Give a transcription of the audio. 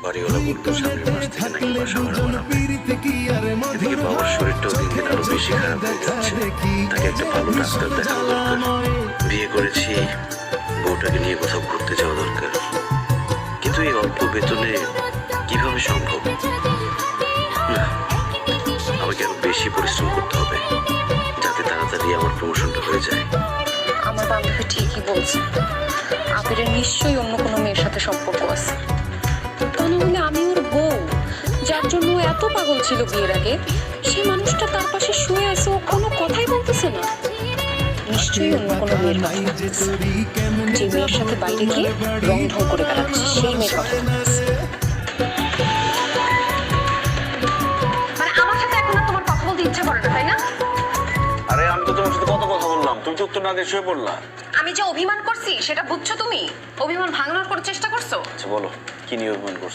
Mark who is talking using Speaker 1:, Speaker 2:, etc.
Speaker 1: বাড়িওয়ালা বললো সামনের মাস থেকে নাকি বাসা ভাড়া বাড়াবে। এদিকে বাবার শরীরটাও দিন দিন আরো বেশি খারাপ হয়ে যাচ্ছে। তাকে একটা ভালো ডাক্তার দেখানো দরকার। বিয়ে করেছি, বউটাকে নিয়ে কোথাও ঘুরতে যাওয়া দরকার, কিন্তু এই অল্প বেতনে কিভাবে সম্ভব? না, আমাকে আরো বেশি পরিশ্রম করতে হবে যাতে তাড়াতাড়ি আমার প্রমোশনটা হয়ে যায়।
Speaker 2: আমার বান্ধবী ঠিকই বলছে, আবিরের নিশ্চয়ই অন্য কোনো মেয়ের সাথে সম্পর্ক আছে। তা না হলে আমি ওর বউ, যার জন্য ও এত পাগল ছিল বিয়ের আগে, সেই মানুষটা তার পাশে শুয়ে আছে, ও কোনো কথাই বলতেছে না। নিশ্চয়ই অন্য কোনো মেয়ের কথা বলতেছে, যে মেয়ের সাথে বাইরে গিয়ে রং ঢং করে বেড়াচ্ছে, সেই মেয়ের কথা বলতেছে। মানে আমার সাথে এখন আর তোমার কথা বলতে ইচ্ছা করে না, তাই না?
Speaker 1: আরে আমি তো তোমার সাথে কত কথা বললাম, তুমি তো উত্তর না দিয়ে শুয়ে পড়লা।
Speaker 2: আমি যে অভিমান করছি সেটা বুঝছো তুমি? অভিমান ভাঙানোর কোনো চেষ্টা করছো?
Speaker 1: আচ্ছা বলো, কি নিয়ে অভিমান করছো?